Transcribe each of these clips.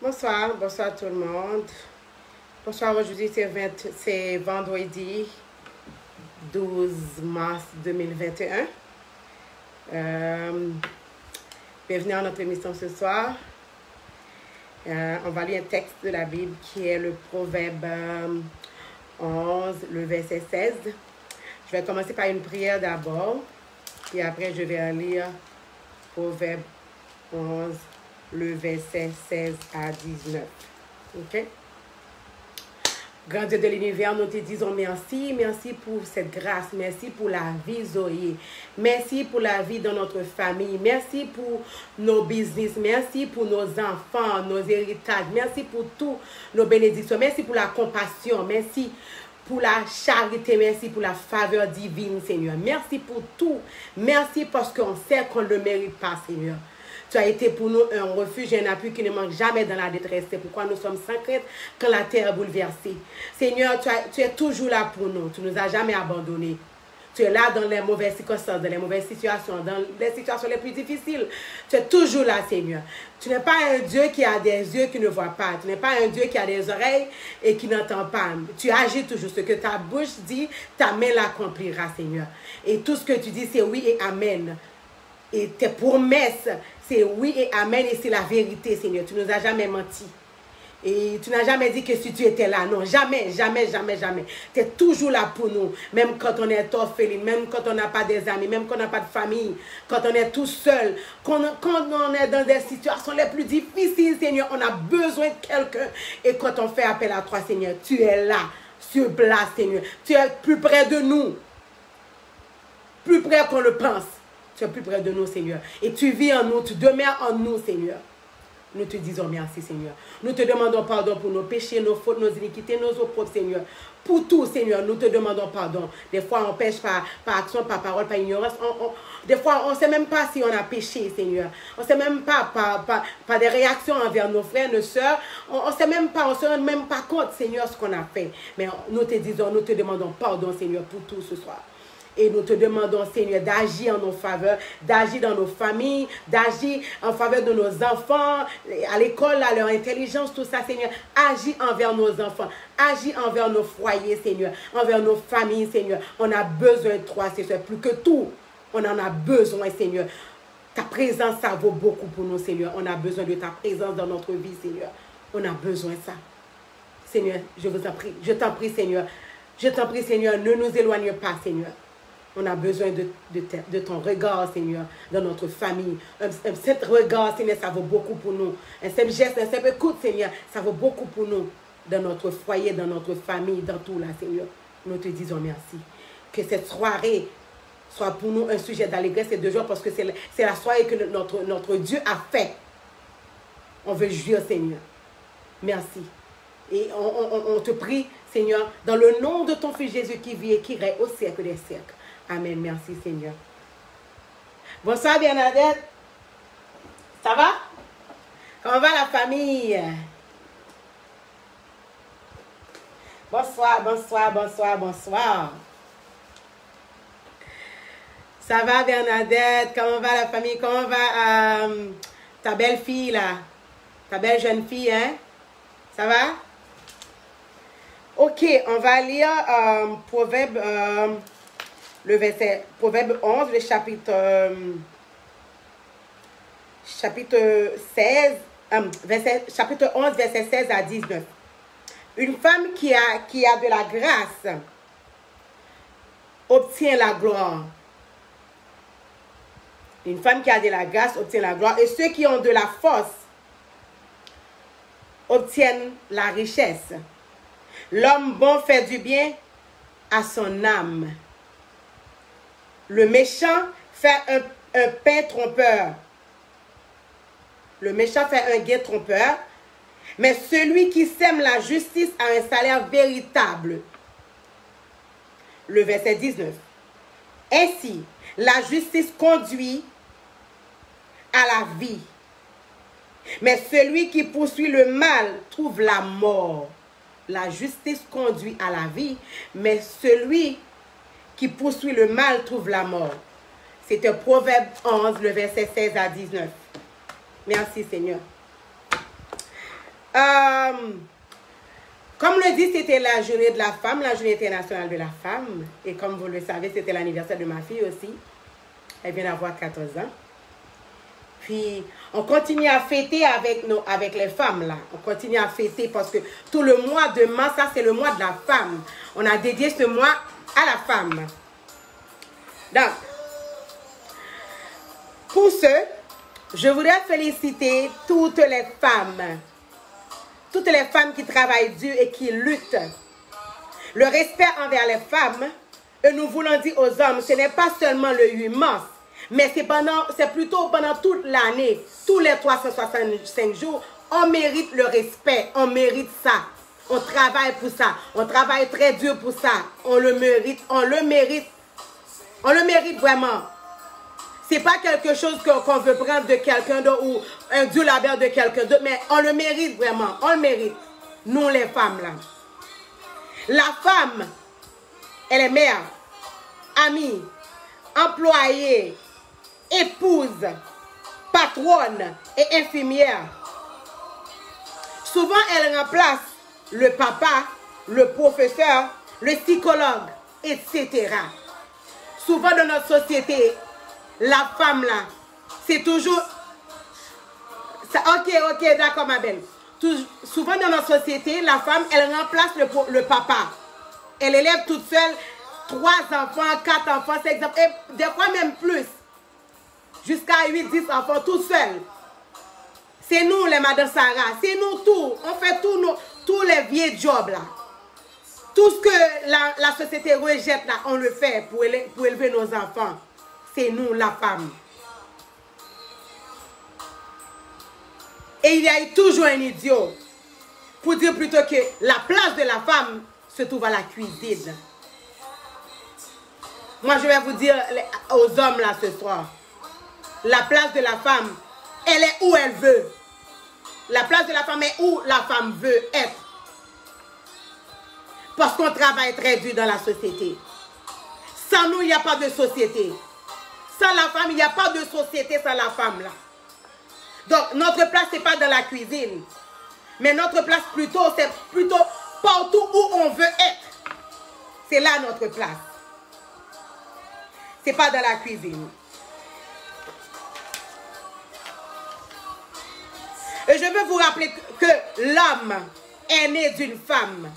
Bonsoir, bonsoir tout le monde. Bonsoir, aujourd'hui c'est vendredi 12 mars 2021. Bienvenue à notre émission ce soir. On va lire un texte de la Bible qui est le Proverbe 11, le verset 16. Je vais commencer par une prière d'abord, puis après je vais lire Proverbe 11, le verset 16 à 19. OK? Grand Dieu de l'univers, nous te disons merci. Merci pour cette grâce. Merci pour la vie, Zoé. Merci pour la vie dans notre famille. Merci pour nos business. Merci pour nos enfants, nos héritages. Merci pour tous nos bénédictions. Merci pour la compassion. Merci pour la charité. Merci pour la faveur divine, Seigneur. Merci pour tout. Merci parce qu'on sait qu'on ne le mérite pas, Seigneur. Tu as été pour nous un refuge et un appui qui ne manque jamais dans la détresse. C'est pourquoi nous sommes sans crainte quand la terre est bouleversée. Seigneur, tu es toujours là pour nous. Tu ne nous as jamais abandonnés. Tu es là dans les mauvaises circonstances, dans les mauvaises situations, dans les situations les plus difficiles. Tu es toujours là, Seigneur. Tu n'es pas un Dieu qui a des yeux qui ne voient pas. Tu n'es pas un Dieu qui a des oreilles et qui n'entend pas. Tu agis toujours. Ce que ta bouche dit, ta main l'accomplira, Seigneur. Et tout ce que tu dis, c'est oui et amen. Et tes promesses, c'est oui et amen et c'est la vérité, Seigneur. Tu ne nous as jamais menti. Et tu n'as jamais dit que si tu étais là. Non, jamais, jamais, jamais, jamais. Tu es toujours là pour nous. Même quand on est orpheline, même quand on n'a pas des amis, même quand on n'a pas de famille, quand on est tout seul, quand on est dans des situations les plus difficiles, Seigneur, on a besoin de quelqu'un. Et quand on fait appel à toi, Seigneur, tu es là, sur place, Seigneur. Tu es plus près de nous. Plus près qu'on le pense. Tu es plus près de nous, Seigneur. Et tu vis en nous, tu demeures en nous, Seigneur. Nous te disons merci, Seigneur. Nous te demandons pardon pour nos péchés, nos fautes, nos iniquités, nos opprobles, Seigneur. Pour tout, Seigneur, nous te demandons pardon. Des fois, on pêche par action, par parole, par ignorance. Des fois, on ne sait même pas si on a péché, Seigneur. On ne sait même pas par des réactions envers nos frères, nos sœurs. On ne sait même pas, on ne se rend même pas compte, Seigneur, ce qu'on a fait. Mais nous te disons, nous te demandons pardon, Seigneur, pour tout ce soir. Et nous te demandons, Seigneur, d'agir en nos faveurs, d'agir dans nos familles, d'agir en faveur de nos enfants, à l'école, à leur intelligence, tout ça, Seigneur. Agis envers nos enfants, agis envers nos foyers, Seigneur, envers nos familles, Seigneur. On a besoin de toi, Seigneur, plus que tout. On en a besoin, Seigneur. Ta présence, ça vaut beaucoup pour nous, Seigneur. On a besoin de ta présence dans notre vie, Seigneur. On a besoin de ça. Seigneur, je vous en prie. Je t'en prie, Seigneur. Je t'en prie, Seigneur, ne nous éloigne pas, Seigneur. On a besoin de ton regard, Seigneur, dans notre famille. Un simple regard, Seigneur, ça vaut beaucoup pour nous. Un simple geste, un simple écoute, Seigneur, ça vaut beaucoup pour nous. Dans notre foyer, dans notre famille, dans tout là, Seigneur. Nous te disons merci. Que cette soirée soit pour nous un sujet d'allégresse et de joie parce que c'est la soirée que notre Dieu a fait. On veut jouir, Seigneur. Merci. Et on te prie, Seigneur, dans le nom de ton Fils Jésus qui vit et qui règne au siècle des siècles. Amen. Merci, Seigneur. Bonsoir, Bernadette. Ça va? Comment va la famille? Bonsoir, bonsoir, bonsoir, bonsoir. Ça va, Bernadette? Comment va la famille? Comment va ta belle fille, là? Ta belle jeune fille, hein? Ça va? Ok, on va lire Proverbe, Proverbe 11, le chapitre 16, chapitre 11, verset 16 à 19. Une femme qui a de la grâce obtient la gloire. Une femme qui a de la grâce obtient la gloire. Et ceux qui ont de la force obtiennent la richesse. L'homme bon fait du bien à son âme. Le méchant fait un pain trompeur. Le méchant fait un gain trompeur. Mais celui qui sème la justice a un salaire véritable. Le verset 19. Ainsi, la justice conduit à la vie. Mais celui qui poursuit le mal trouve la mort. La justice conduit à la vie, mais celui qui poursuit le mal trouve la mort. C'était Proverbe 11, le verset 16 à 19. Merci, Seigneur. Comme le dit, c'était la journée de la femme, la journée internationale de la femme. Et comme vous le savez, c'était l'anniversaire de ma fille aussi. Elle vient d'avoir 14 ans. Puis, on continue à fêter avec les femmes, là. On continue à fêter parce que tout le mois de mars, ça, c'est le mois de la femme. On a dédié ce mois à la femme. Donc, pour ce, je voudrais féliciter toutes les femmes qui travaillent dur et qui luttent. Le respect envers les femmes, et nous voulons dire aux hommes, ce n'est pas seulement le 8 mars, mais c'est plutôt pendant toute l'année, tous les 365 jours, on mérite le respect, on mérite ça. On travaille pour ça, on travaille très dur pour ça, on le mérite vraiment. C'est pas quelque chose qu'on veut prendre de quelqu'un d'autre ou un du labeur de quelqu'un d'autre, mais on le mérite vraiment, on le mérite. Nous les femmes là. La femme, elle est mère, amie, employée, épouse, patronne et infirmière. Souvent, elle remplace le papa, le professeur, le psychologue, etc. Souvent dans notre société, la femme là, c'est toujours... Ok, d'accord ma belle. Souvent dans notre société, la femme, elle remplace le papa. Elle élève toute seule 3 enfants, 4 enfants, 5 enfants, et des fois même plus. Jusqu'à 8, 10 enfants, tout seul. C'est nous les Madame Sarah, c'est nous tout. On fait tous les vieux jobs là. Tout ce que la société rejette là, on le fait pour élever nos enfants. C'est nous, la femme. Et il y a eu toujours un idiot pour dire plutôt que la place de la femme se trouve à la cuisine. Moi, je vais vous dire aux hommes là ce soir, la place de la femme, elle est où elle veut. La place de la femme est où la femme veut être. Parce qu'on travaille très dur dans la société. Sans nous, il n'y a pas de société. Sans la femme, il n'y a pas de société sans la femme là. Donc, notre place, ce n'est pas dans la cuisine. Mais notre place, c'est plutôt partout où on veut être. C'est là notre place. Ce n'est pas dans la cuisine. Et je veux vous rappeler que l'homme est né d'une femme.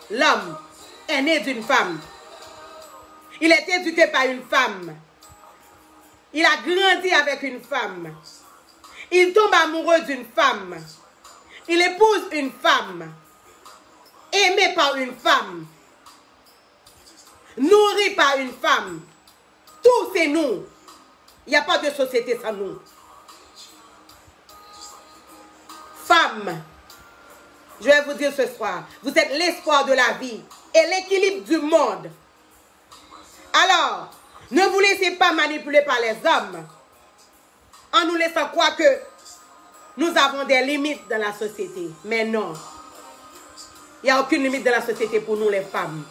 L'homme est né d'une femme. Il est éduqué par une femme. Il a grandi avec une femme. Il tombe amoureux d'une femme. Il épouse une femme. Aimé par une femme. Nourri par une femme. Tout c'est nous. Il n'y a pas de société sans nous. Femme, je vais vous dire ce soir, vous êtes l'espoir de la vie et l'équilibre du monde. Alors, ne vous laissez pas manipuler par les hommes en nous laissant croire que nous avons des limites dans la société. Mais non, il n'y a aucune limite dans la société pour nous les femmes.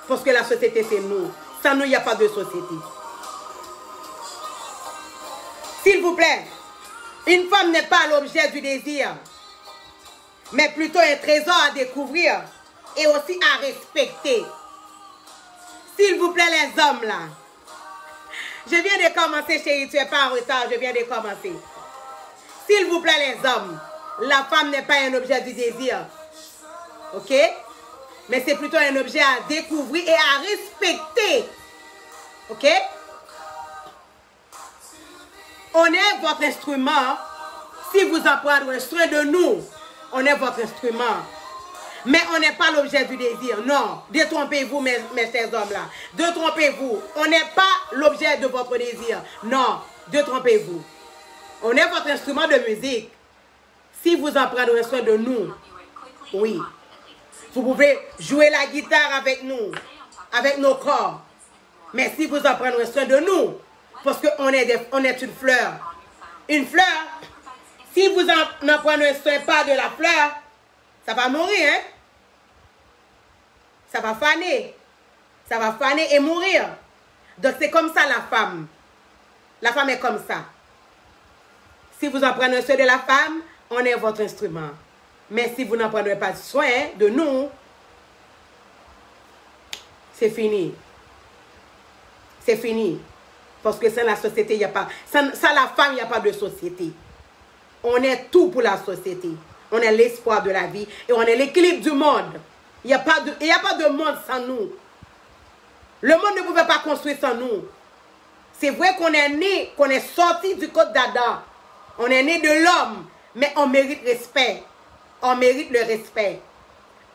Parce que la société c'est nous. Sans nous, il n'y a pas de société. S'il vous plaît, une femme n'est pas l'objet du désir, mais plutôt un trésor à découvrir et aussi à respecter. S'il vous plaît les hommes là, je viens de commencer chérie, tu n'es pas en retard, je viens de commencer. S'il vous plaît les hommes, la femme n'est pas un objet du désir, ok? Mais c'est plutôt un objet à découvrir et à respecter, ok? On est votre instrument, si vous en prenez soin de nous, on est votre instrument. Mais on n'est pas l'objet du désir. Non. Détrompez-vous, mes chers hommes-là. Détrompez-vous. On n'est pas l'objet de votre désir. Non. Détrompez-vous. On est votre instrument de musique. Si vous en prenez soin de nous, oui. Vous pouvez jouer la guitare avec nous, avec nos corps. Mais si vous en prenez soin de nous, parce qu'on est une fleur. Une fleur, si vous n'en prenez soin pas de la fleur, ça va mourir, hein? Ça va faner. Ça va faner et mourir. Donc c'est comme ça la femme. La femme est comme ça. Si vous en prenez soin de la femme, on est votre instrument. Mais si vous n'en prenez pas soin de nous, c'est fini. C'est fini. Parce que sans la société, il n'y a pas... Sans la femme, il n'y a pas de société. On est tout pour la société. On est l'espoir de la vie. Et on est l'équilibre du monde. Il n'y a pas de monde sans nous. Le monde ne pouvait pas construire sans nous. C'est vrai qu'on est né, qu'on est sorti du code d'Adam. On est né de l'homme. Mais on mérite respect. On mérite le respect.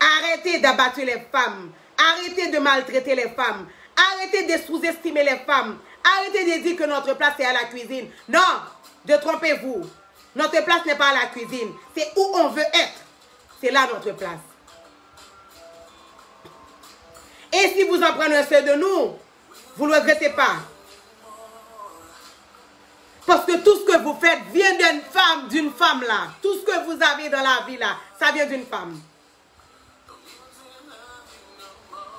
Arrêtez d'abattre les femmes. Arrêtez de maltraiter les femmes. Arrêtez de sous-estimer les femmes. Arrêtez de dire que notre place est à la cuisine. Non, détrompez-vous. Notre place n'est pas à la cuisine. C'est où on veut être. C'est là notre place. Et si vous en prenez soin de nous, vous ne le regrettez pas. Parce que tout ce que vous faites vient d'une femme là. Tout ce que vous avez dans la vie là, ça vient d'une femme.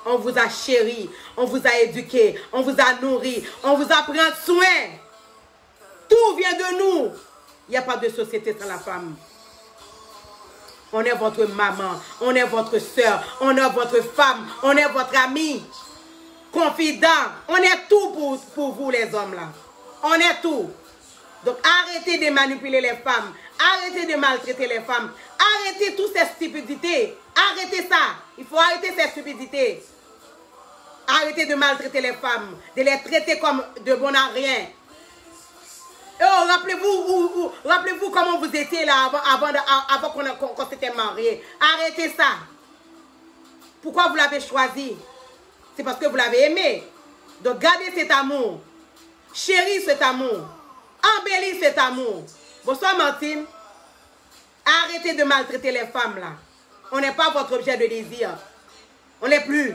On vous a chéri, on vous a éduqué, on vous a nourri, on vous a pris soin. Tout vient de nous. Il n'y a pas de société sans la femme. On est votre maman, on est votre soeur, on est votre femme, on est votre amie, confident. On est tout pour vous les hommes là. On est tout. Donc arrêtez de manipuler les femmes, arrêtez de maltraiter les femmes, arrêtez toutes ces stupidités. Arrêtez ça. Il faut arrêter ces stupidités. Arrêtez de maltraiter les femmes, de les traiter comme de bon à rien. Oh, rappelez-vous comment vous étiez là avant qu'on s'était mariés. Arrêtez ça. Pourquoi vous l'avez choisi? C'est parce que vous l'avez aimé. Donc gardez cet amour. Chéris cet amour. Embellis cet amour. Bonsoir Martine. Arrêtez de maltraiter les femmes là. On n'est pas votre objet de désir. On n'est plus.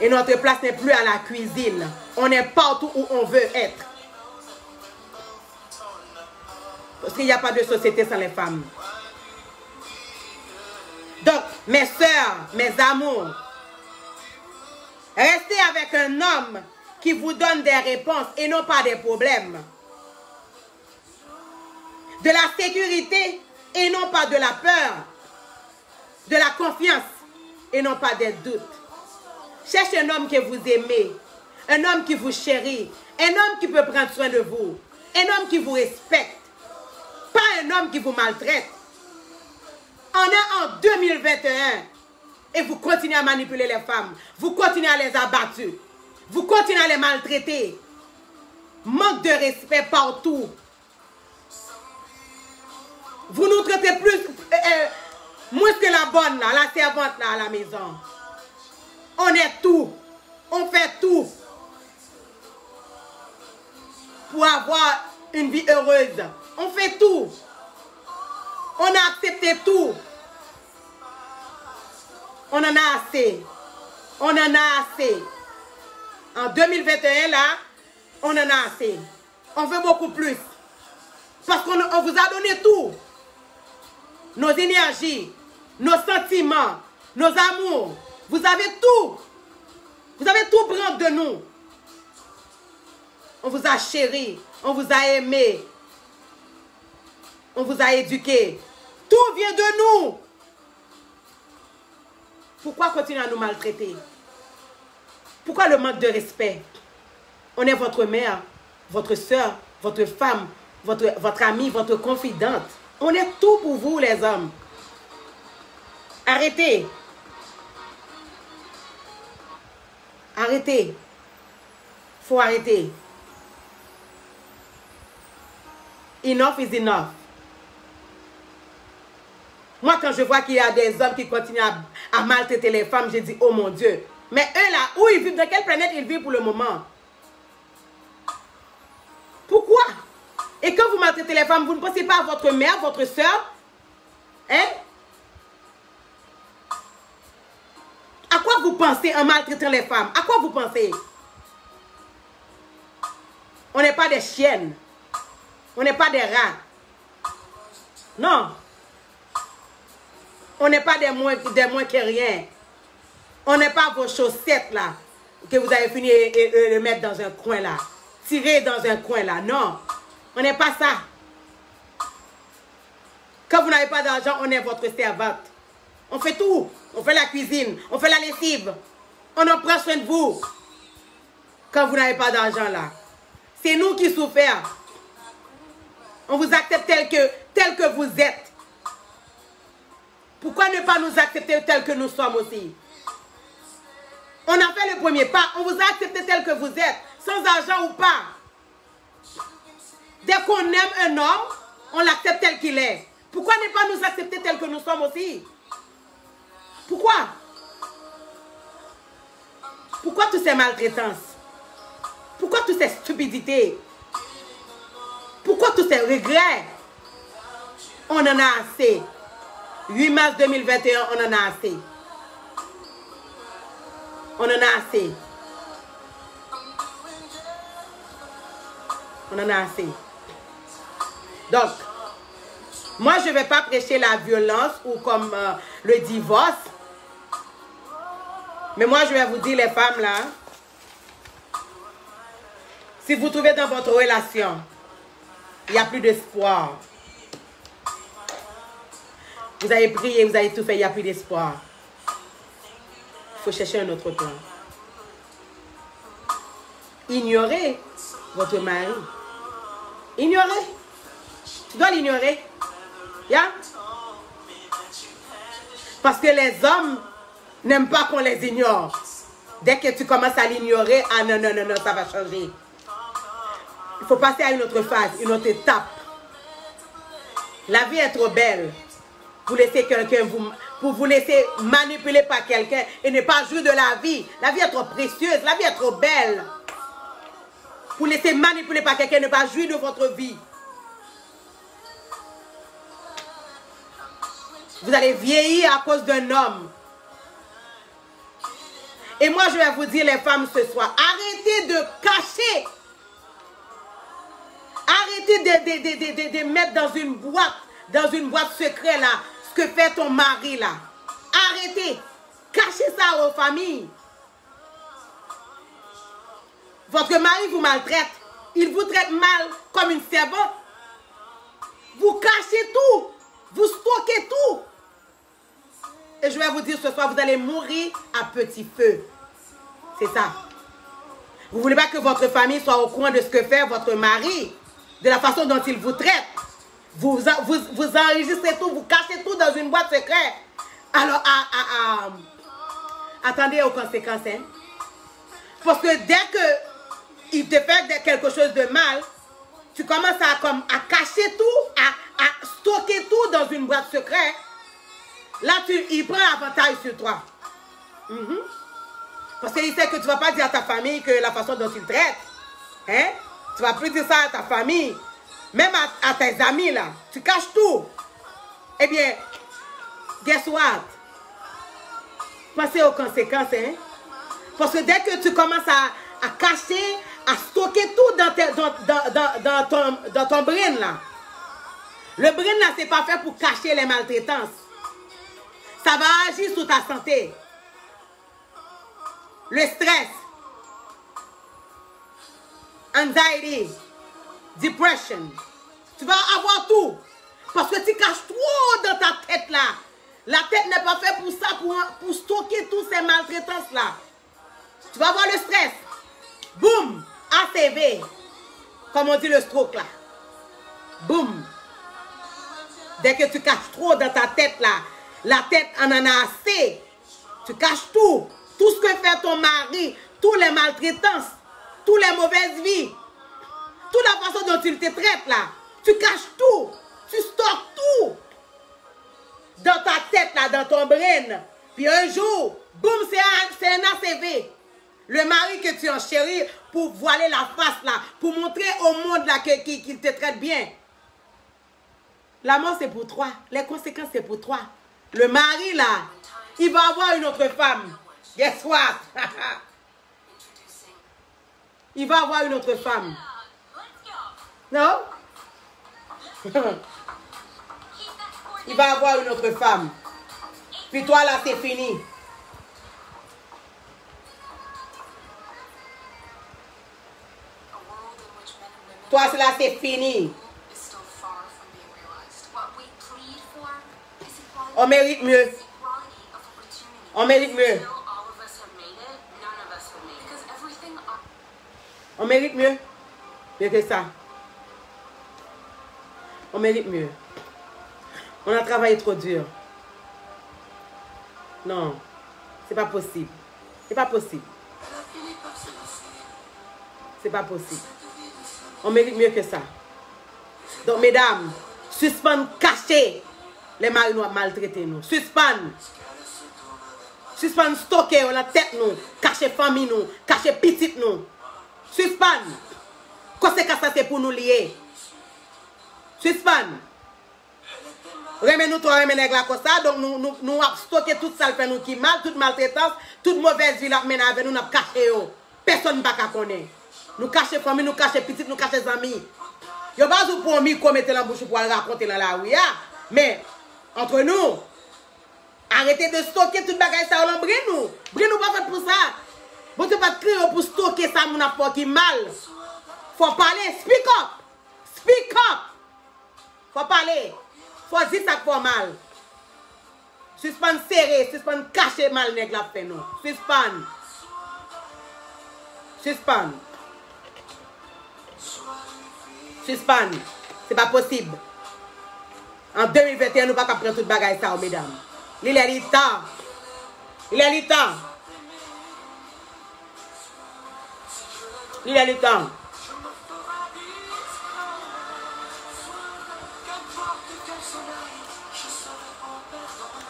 Et notre place n'est plus à la cuisine. On est partout où on veut être. Parce qu'il n'y a pas de société sans les femmes. Donc, mes soeurs, mes amours, restez avec un homme qui vous donne des réponses et non pas des problèmes. De la sécurité et non pas de la peur. De la confiance et non pas des doutes. Cherchez un homme que vous aimez, un homme qui vous chérit, un homme qui peut prendre soin de vous, un homme qui vous respecte, pas un homme qui vous maltraite. On est en 2021 et vous continuez à manipuler les femmes, vous continuez à les abattre, vous continuez à les maltraiter. Manque de respect partout. Vous nous traitez moins que la bonne, là, la servante là, à la maison. On est tout. On fait tout. Pour avoir une vie heureuse. On fait tout. On a accepté tout. On en a assez. On en a assez. En 2021, là, on en a assez. On veut beaucoup plus. Parce qu'on vous a donné tout. Nos énergies, nos sentiments, nos amours. Vous avez tout. Vous avez tout pris de nous. On vous a chéri. On vous a aimé. On vous a éduqué. Tout vient de nous. Pourquoi continuer à nous maltraiter? Pourquoi le manque de respect? On est votre mère, votre soeur, votre femme, votre amie, votre confidente. On est tout pour vous les hommes. Arrêtez. Arrêtez. Faut arrêter. Enough is enough. Moi, quand je vois qu'il y a des hommes qui continuent à maltraiter les femmes, je dis, oh mon Dieu. Mais eux là, où ils vivent, dans quelle planète ils vivent pour le moment? Pourquoi? Et quand vous maltraitez les femmes, vous ne pensez pas à votre mère, votre soeur? Hein? À quoi vous pensez en maltraitant les femmes? À quoi vous pensez? On n'est pas des chiennes. On n'est pas des rats. Non. On n'est pas des moins que rien. On n'est pas vos chaussettes là, que vous avez fini de mettre dans un coin là. Tirer dans un coin là. Non. On n'est pas ça. Quand vous n'avez pas d'argent, on est votre servante. On fait tout. On fait la cuisine, on fait la lessive. On en prend soin de vous. Quand vous n'avez pas d'argent là. C'est nous qui souffrons. On vous accepte tel que vous êtes. Pourquoi ne pas nous accepter tel que nous sommes aussi? On a fait le premier pas. On vous a accepté tel que vous êtes. Sans argent ou pas. Dès qu'on aime un homme, on l'accepte tel qu'il est. Pourquoi ne pas nous accepter tel que nous sommes aussi? Pourquoi? Pourquoi toutes ces maltraitances? Pourquoi toutes ces stupidités? Pourquoi tous ces regrets? On en a assez. 8 mars 2021, on en a assez. On en a assez. On en a assez. Donc, moi, je ne vais pas prêcher la violence ou comme le divorce. Mais moi, je vais vous dire, les femmes, là, si vous trouvez dans votre relation, il n'y a plus d'espoir. Vous avez prié, vous avez tout fait, il n'y a plus d'espoir. Il faut chercher un autre plan. Ignorez votre mari. Ignorez. Tu dois l'ignorer. Yeah? Parce que les hommes n'aiment pas qu'on les ignore. Dès que tu commences à l'ignorer, ah non, non, non, non, ça va changer. Il faut passer à une autre phase, une autre étape. La vie est trop belle pour laisser quelqu'un vous laisser manipuler par quelqu'un et ne pas jouir de la vie. La vie est trop précieuse, la vie est trop belle pour laisser manipuler par quelqu'un et ne pas jouir de votre vie. Vous allez vieillir à cause d'un homme. Et moi, je vais vous dire, les femmes, ce soir, arrêtez de cacher. Arrêtez de mettre dans une boîte secrète, là, ce que fait ton mari, là. Arrêtez. Cachez ça aux familles. Votre mari vous maltraite. Il vous traite mal comme une servante. Vous cachez tout. Vous stockez tout. Et je vais vous dire ce soir, vous allez mourir à petit feu. C'est ça. Vous ne voulez pas que votre famille soit au courant de ce que fait votre mari, de la façon dont il vous traite. Vous enregistrez tout, vous cachez tout dans une boîte secrète. Alors, attendez aux conséquences. Hein? Parce que dès qu'il te fait quelque chose de mal, tu commences à cacher tout, à stocker tout dans une boîte secrète. Là, il prend avantage sur toi. Parce qu'il sait que tu ne vas pas dire à ta famille que la façon dont il traite. Hein? Tu ne vas plus dire ça à ta famille. Même à tes amis, là. Tu caches tout. Eh bien, guess what? Pensez aux conséquences. Hein? Parce que dès que tu commences à cacher, à stocker tout dans ton brain, là. Le brain, là, c'est pas fait pour cacher les maltraitances. Ça va agir sur ta santé. Le stress. Anxiety. Depression. Tu vas avoir tout. Parce que tu caches trop dans ta tête là. La tête n'est pas faite pour ça, pour stocker toutes ces maltraitances là. Tu vas avoir le stress. Boum. ACV. Comme on dit le stroke là. Boum. Dès que tu caches trop dans ta tête là, la tête en a assez. Tu caches tout. Tout ce que fait ton mari, toutes les maltraitances, toutes les mauvaises vies, toute la façon dont il te traite là. Tu caches tout. Tu stockes tout dans ta tête là, dans ton brain. Puis un jour, boum, c'est un ACV. Le mari que tu enchéris pour voiler la face là, pour montrer au monde là qu'il te traite bien. La mort c'est pour toi. Les conséquences c'est pour toi. Le mari là, il va avoir une autre femme. Guess what? Il va avoir une autre femme. Non? Il va avoir une autre femme. Puis toi là c'est fini. Toi là c'est fini. On mérite mieux. On mérite mieux. On mérite mieux. Mieux que ça. On mérite mieux. On a travaillé trop dur. Non. C'est pas possible. C'est pas possible. C'est pas possible. On mérite mieux que ça. Donc, mesdames, suspendre, cacher les maris nous maltraités nous. Suspendre. Suspendre, stocker la tête nous. Cacher famille nous. Cacher petite nous. Suspendre. Conséquence ça c'est pour nous lier. Suspendre. Remets nous trois remets la comme ça. Donc nous stocker tout ça fait nous qui mal, toute maltraitance, toute mauvaise vie la mène avec nous n'a caché yo. Personne pas qu'à connaître. Nous cacher famille, nous cacher petite, nous cacher amis. Yo pas pour mi qu'on mette la bouche pour raconter dans la rue, mais entre nous arrêtez de stocker toute bagaille ça on brin nous. Brin nous pas fait pour ça. Bon tu pas crier pour stocker ça mon affaire qui mal. Faut parler, speak up. Speak up. Faut parler. Faut dire ça pour mal. Suspend serré, suspend caché mal nèg la fait nous. Suspend. Suspend. Suspend. C'est pas possible. En 2021, nous ne pouvons pas prendre toute bagaille ça, mesdames. Il est le temps. Il est le temps. Il est le temps.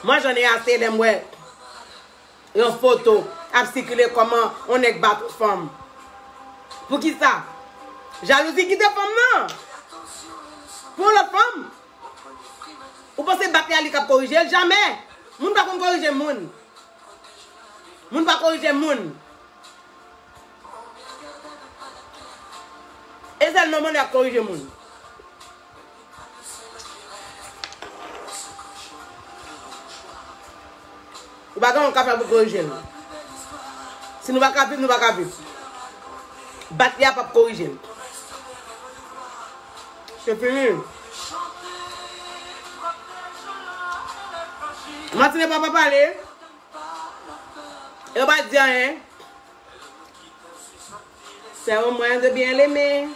Moi, j'en ai assez de moi. Une photo à circuler comment on est battu femme. Pour qui ça? Jalousie qui te femme non? Pour la femme? Vous pensez battre à l'ICAP corriger? Jamais. Moun pas corriger moun. Moun pas corriger moun. Et c'est le moment de corriger moun. Ou pas qu'on faire pour corriger. Si nous ne pouvons pas vivre, nous ne pouvons pas vivre. Battre à pas corriger. C'est fini. Moi, tu n'es pas parler. Et on va dire rien. C'est un moyen de bien l'aimer.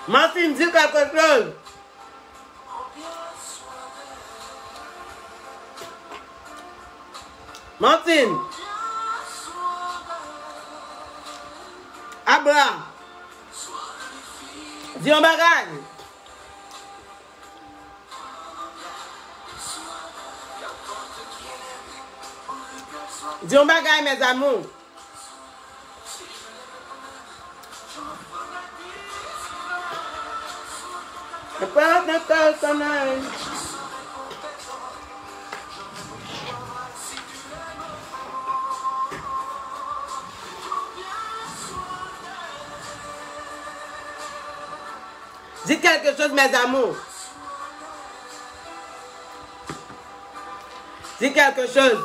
Martine, dis quelque chose. Martine. Abra. Dis un bagage. Dis un bagage, mes amours. The partner personnel. Dites quelque chose, mes amours. Dites quelque chose.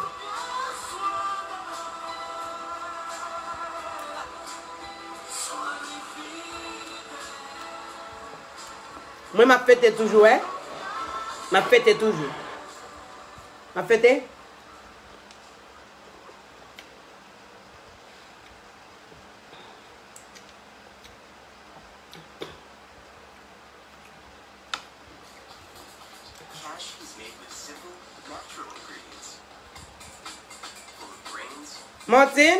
Moi, ma fête est toujours, hein? Ma fête est toujours. Ma fête est? Martine?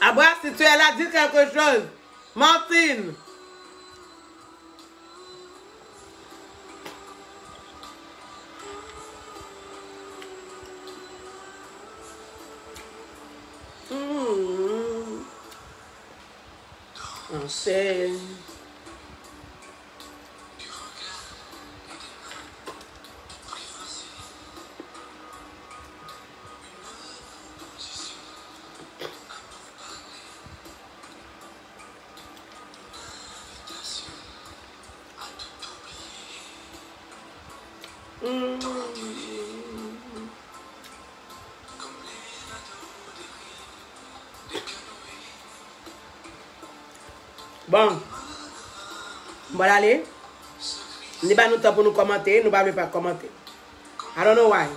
Abra, si tu es là, dis quelque chose. Martine. On sait. Bon. Bon, allez. Nous pas nous temps pour nous commenter. Nous ne pas commenter. I don't know why.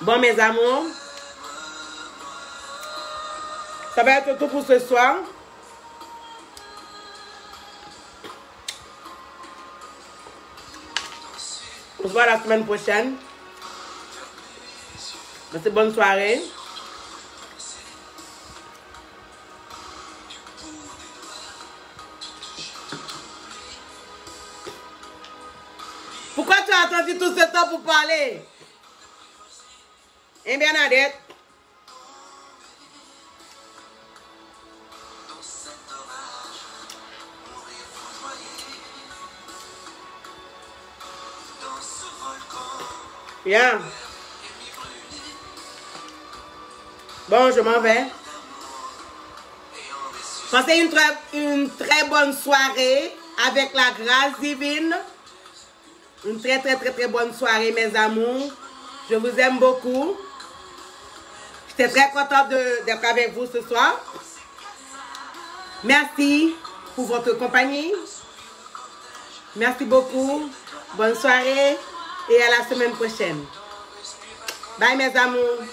Bon, mes amours, ça va être tout pour ce soir. On se voit la semaine prochaine. Merci, bonne soirée. Pourquoi tu as attendu tout ce temps pour parler? Eh bien, Nadette. Bien. Bon, je m'en vais. Passez une très bonne soirée avec la grâce divine. Une très bonne soirée, mes amours. Je vous aime beaucoup. J'étais très contente d'être avec vous ce soir. Merci pour votre compagnie. Merci beaucoup. Bonne soirée et à la semaine prochaine. Bye, mes amours.